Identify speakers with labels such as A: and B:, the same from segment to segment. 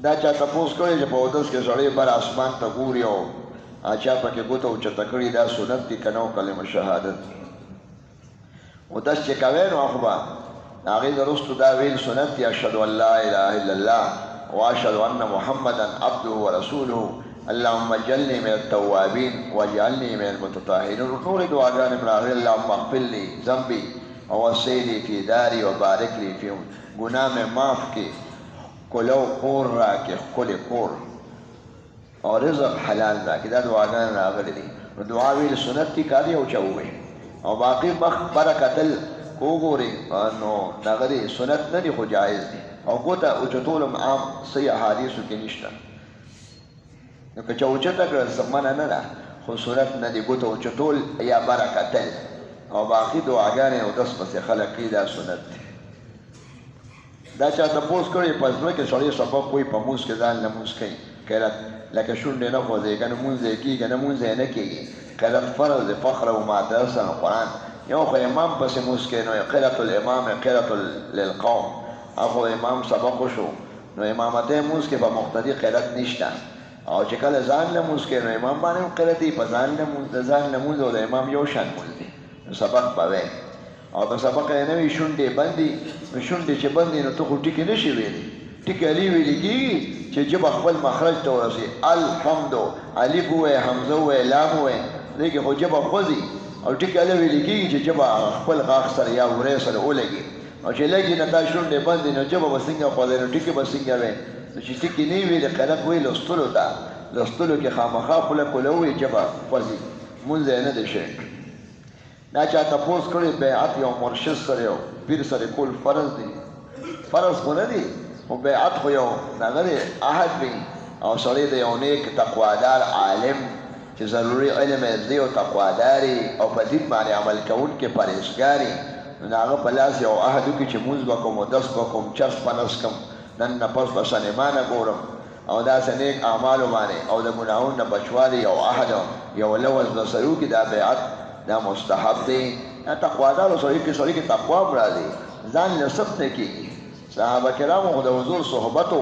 A: دا چا تپوس کړی چې په اودس کې سړی بر اسمان ته ګوري او چا پکې ګوته اوچته کړي دا سنت دي که نه کلمه شهادت اودس چې کوې نو خو به د هغې نه وروستو دا ویل سنت دي اشهد ان لا اله الا الله واشهد ان محمدا عبده ورسوله اللهم اجعلني من التوابين واجعلني من المتطهرين نورې دعاګانې مې راغلې اللهم اغفر لي ذنبي ووسع لي في داري وبارک لي في ګناه مې معاف کړي کلو کور راکې ښکلی کور او رزق حلال راکې دا دعاګانې راغلې دي نو دعا ویل سنت دي کاري او چا ووایي او باقي مخ بره کتل وګورې نو دغه دی سنت نه دي خو جایز دي او ګوته اوچتول هم عام صحیح احادیثو کې نشته نو که چا اوچته کړه منع نه ده خو سنت نه دي ګوته اوچتول یا بره کتل او باقي دعاګانې اودس پسې خلک کوي دا سنت دي دا چا تپوس کړی په زړه کې سړی سبب کوي په مونځ کې ځان لمونځ کوي قرت لکه شونډې نه خوځوي که نه مونځ یې کېږي نه مونځ یې نه کېږي قرت فرض دی فخر او مادرسه قرآن یو خو امام پسې مونځ کوي نو قرت الامام قرت للقوم خو امام سبق وشو نو امامت یې مونځ کې په مقتدي قرت نشته او چې کله ځان لمونځ کوي نو امام باندې هم قرت وي په ځان لمونځ او د امام یو شان مونځ دی نو سبق به وی او که سبق یې نه وي شونډې بندي نو شونډې چې بندي نو ته خو ټکې نه شي ویلی ټکې علي ویلي کېږي چې ژبه خپل مخرج ته ورسي الحمدو الف ووایې حمزه ووایې لام ووایې دې کې خو ژبه خوځي او ټکې هله ویلي کېږي چې ژبه خپل غاښ سره یا وری سره ولګي او چې لګي نه دا شونډې بندي نو ژبه به څنګه خوځي نو ټکې به څنګه وی نو چې ټکې نه وي د قلق وی لوستلو ته لوستلو کې خامخا خوله کوله وي ژبه خوځي مونځ یې نه دی شی دا چا تپوس کړی بیعت یو مرشد سره یو پیر سره کول فرض دی فرض خو نه دی خو بیعت خو یو دغه دی عهد وي او سړی د یو نیک تقوادار عالم چې ضروري علم یې زده او تقواداري او په دین باندې عمل کوونکی پرهیزګاري نو د هغه په لاس یو عهد وکړي چې مونځ به کوم اودس به کوم چرس به نڅکم نن نه پس به صنمانه ګورم او داسې نیک اعمالو باندې او د ګناهونو نه بچوالي یو عهد یو لوز به سره وکړي دا بیعت دا مستحب دی دا تقوادارو سړي کې تقوا هم راځي ځان له سخت نه کېږي صحابه کرامو خو د حضور صحبتو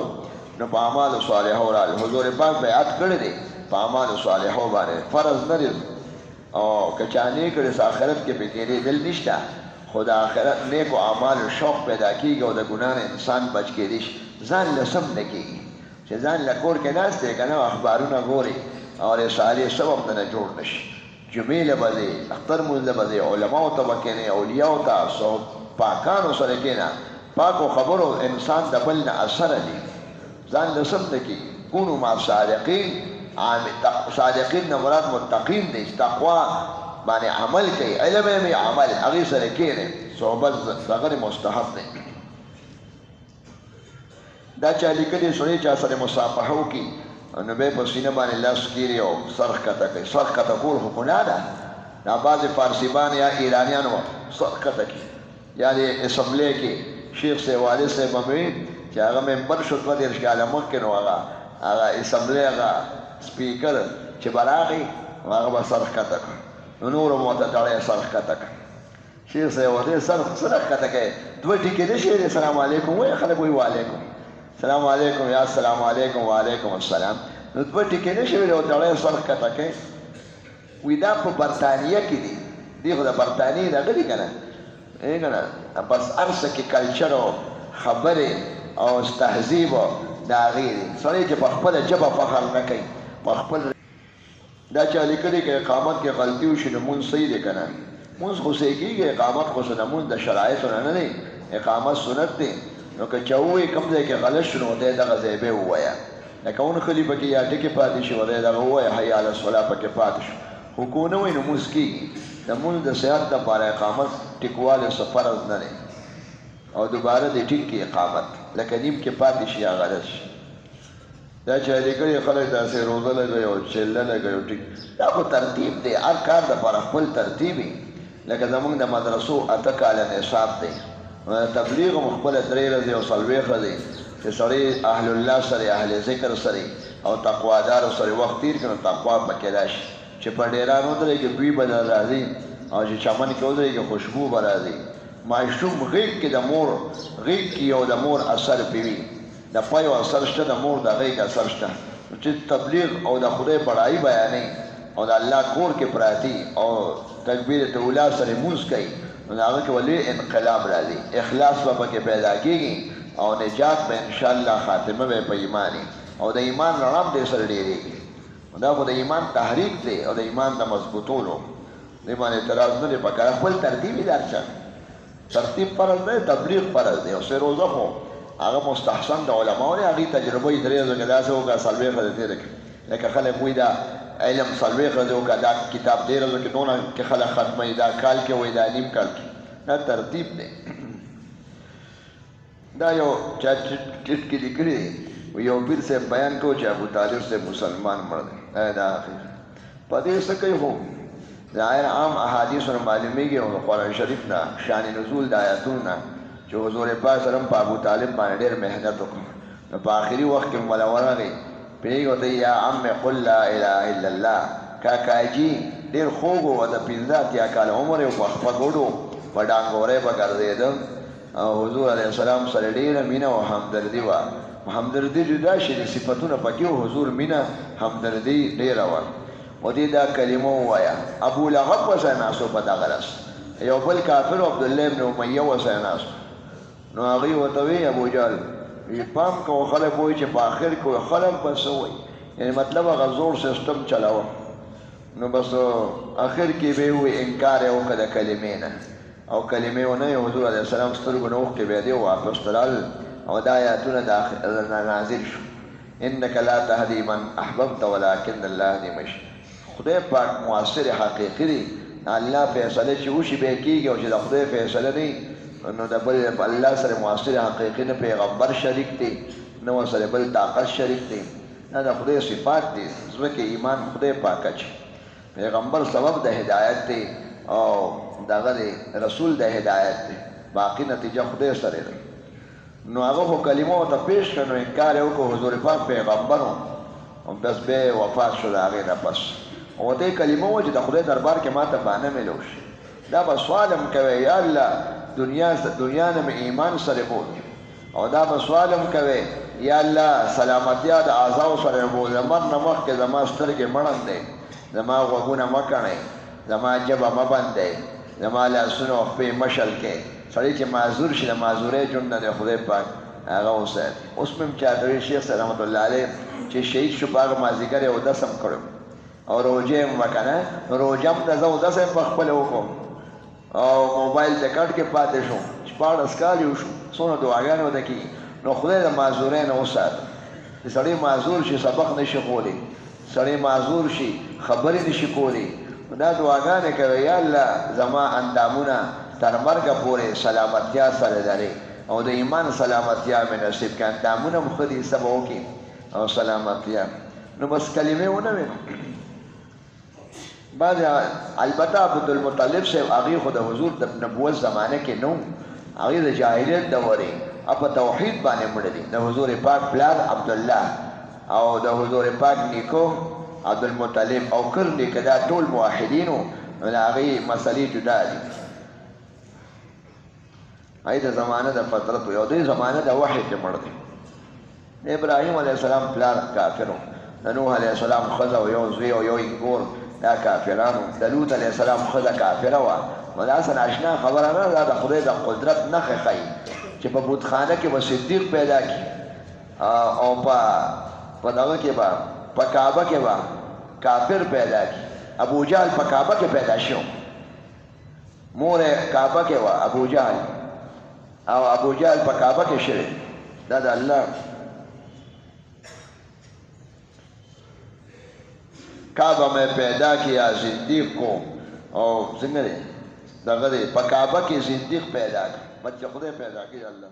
A: نو په اعمالو صالحو راغلي حضور پاک بیعت کړی دی په اعمالو صالحو باندې فرض نه دی او که چا نه کړي څه آخرت کې پې تېرېدل نشته خو د آخرت نیکو اعمالو شوق پیدا کېږي او د ګناه نه انسان بچ کېدی شي ځان له سم نه کېږي چې ځان له کور کې ناست دی که نه اخبارونه ګوري او رسالې څه وخت نه جوړ نه شي جمعې له به ځې اختر مونځ له به ځې علماو ته به کښېنې اولیاو ته پاکانو سره کښېنه پاکو خبرو انسان د بل نه اثره دي ځان له سم نه کېږي کونو مع صادقین صادقین نه مراد متقین دی تقوا باندې عمل کوي علم یې عمل هغې سره کښېنې صحبت دغه مستحب دی دا چا لیکلي سړی چا سره مصافحه وکړي نو به په سینه باندې لاس کېږي او سر ښکته کوي سر ښکته کول خو ګناه ده دا بعضې فارسیبان یا ایرانیانو سر ښکته کړي یا د اسمبلې کې شیخ صاحب والد صاحب به وي چې هغه ممبر شو 2 کاله مخکې نو هغه اسمبلې هغه سپیکر چې به راغی هغه به سر ښکته کړ نو نور هم ورته تړی سر ښکته کړ شیخ صاحب ورته سر ښکته کوي 2 ټکې نه شي السلام علیکم وایي خلک وایي وعلیکم السلام علیکم یا السلام علیکم وعلیکم السلام نو 2 ټکې نه شي ویلی ورته تړی سر ښکته کوي وایي دا په برطانیه کې دي دی خو د برطانیې دغه دي که نه که نه بس هر څه کې کلچر او خبرې او تهذیب د هغې دي سړی چې په خپله ژبه فخر نه کوي په خپل دا چا لیکلي که اقامت کې غلطي وشي نو مونځ صحیح دی که نه مونځ خو صحیح کېږي اقامت خو څه د مونځ د شرایطو نه نه دی اقامت سنت دی نو که چا ووایي کوم ځای کې غلط شو نو دی دغه ځای به ووایه لکه اونخلي پکې یا ټکې پاتې شي دی دغه ووایه حی علی الصلاة پکې پاتې شو خو که ونه وایي نو مونځ کېږي د مونځ د صحت دپاره اقامت ټیکوالی څه فرض نه دی او دوباره د ټیک کې اقامت لکه نیم کې پاتې شي یا غلط شي دا چې لیکلي خلک داسې روزه لګوي او چله لګوي او ټیک دا خو ترتیب دی هر کار دپاره خپل ترتیب وي لکه زمونږ د مدرسو 8 کاله نصاب دی تبلیغ هم خپله 3 ورځې او 4 ورځې چې سړی اهل الله سره اهل ذکر سره او تقوادارو سره وخت تیر کړي نو تقوا پکې راشي چې په ډیران ودرېږي بوی به در راځي او چې چمن کې ودرېږي خوشبو به راځي ماشوم غیږ کې د مور غیږ کې یو د مور اثر پې وي د پایو اثر شته د مور د غیږ اثر شته چې تبلیغ او د خدای بڑائی بیانې او د الله کور کې پراتی او تکبیر اولی سره مونځ کوي نو هغه کې ولې انقلاب راځي اخلاص به پکې پیدا کېږي او نجات به انشاءالله خاتمه به په ایمانی او د ایمان رڼا دې سره ډېرېږي دا خو د ایمان تحریک دی او د ایمان د مضبوطولو دې باندې اعتراض نه دی پکار خپل ترتیب یې درچا ترتیب فرض دی تبلیغ فرض دی او سه روزه خو هغه مستحسن د علماو نه هغې تجربه یې درې ورځې داسې وکړه څلوېښت ورځې تېرې کړې لکه خلک وایي دا علم څلوېښت ورځې وکړه دا کتاب دې ورځو کې دونه کې خلک ختموي دا کال کې وایي دا نیم کال کې دا ترتیب دی دا یو چا ټیټ کې لیکلي دی یو پیر صاحب بیان کو چې ابو طالب صاحب مسلمان مړ دی دا په دې څه کوي خو ظاهر عام احادیث نه معلومیږي او قرآن شریف نه شان نزول د آیاتونو نه چې حضور پاک سلام په ابو طالب باندې ډېر محنت وکړ نو په آخري وخت کې مولا ورغی پرېږدی یا عم قل لا اله الا الله کاکاجي ډېر خوږ و د پنځه اتیا کاله عمر یې په خپه ګوډو په ډانګورۍ به ګرځېده او حضور علیه السلام سره ډېره مینه او همدردي وه همدردي جدا شي د صفتونه پکې و حضور مینه همدردي ډېره وه و دې دا کلمه ووایه ابو لهب ورسره ناستو په دغه رس یو بل کافر عبدالله ابن امیه ورسره ناستو نو هغوی ورته وایي ابوجهل پام کوه خلک وایي چې په آخر کې خلک به څه وایي یعنې مطلب هغه زور سیسټم چلاوه نو بس آخر کې به یې ووایي انکار یې وکړه د کلمې نه او کلمې ونه یې حضور علیه السلام سترګو نه اوښکې بیا دې واپس تلل او دا آیاتونه نازل شو انک لا تهدی من احببت ولکن الله یهدی من یشاء خدای پاک مؤثر حقیقي دی الله فیصله چې وشي به کېږي او چې د خدای فیصله دی نو د بل الله سره مؤثر حقیقي نه پیغمبر شریک دی نه ورسره بل طاقت شریک دی دا د خدای صفات دي زړه کې ایمان خدای پاک اچي پیغمبر سبب د هدایت دی او دغه دی رسول د هدایت دی باقي نتیجه خدای سره ده نو هغه خو کلمه ورته پیش کړه نو انکار یې وکړو حضور پاک پیغمبر او بس به وفات شو د هغې نه پس او دې کلمه وه چې د خدای دربار کې ما ته بانه میلو شي دا به سوال هم کوی یا الله دنیا نه مې ایمان سره بوت او دا به سوال هم کوی یا الله سلامتیا د اعضاو سره بوت د مرګ نه مخکې زما سترګې مړندې زما غوږونه مه کڼئ زما ژبه مه بندئ زما لاسونه او خپې مشل کې سړی چې معذور شي د معذورۍ ژوند نه دی خدای پاک هغه وساتي اوس مې هم چاته وایي شیخ صاحب رحمت الله علیه چې شهید شو په هغه مازدیګر یې اودس هم کړی او روژې هم وکنه روژه هم د زه اودس هم په خپله وکړم او موبایل ته کټ کې پاتې شوم 14 کال یې وشو څومره دعاګانې ورته کېږي نو خدای د معذورۍ نه وساته چې سړی معذور شي سبق نشي کولی سړی معذور شي خبرې نشي کولی دا دعاګانې کوي یا الله زما اندامونه تر مرګه پورې سلامتیا سره لري او د ایمان سلامتیا مې نصیب کړه اندامونه مو ښه دي څه به وکړي او سلامتیا نو بس کلمې ونه وې بعد البته عبدالمطلب صاحب هغې خو د حضور د نبوت زمانه کې نه هغې د جاهلیت دورې په توحید باندې مړه دي د حضور پاک پلار عبدالله او د حضور پاک نیکو عبدالمطلب او کر نیکه دا ټول موحدینو نو د هغې مسلې جدا دي هغې د زمانه د فطرت یو دوی زمانه د وحی کې مړ دي د ابراهیم علیه السلام پلار کافر د نوح علیه السلام ښځه او یو زوی او یو انګور دا کافرانو د لوط علیه السلام ښځه کافره وه نو دا اصل اشنا خبره نه دا د خدای د قدرت نښې ښیي چې په بتخانه کې به صدیق پیدا کړي او په دغه کې به په کعبه کې به کافر پیدا کړي ابوجهل په کعبه کې پیدا شو مور کعبه کې وه ابوجهل او ابوجهل په کعبه کې شوی دا د الله کعبه میں پیدا کیا زندیق کو او څنګه دی دغه دی په کعبه کې زندیق پیدا کړ بچه خدای پیدا کړي الله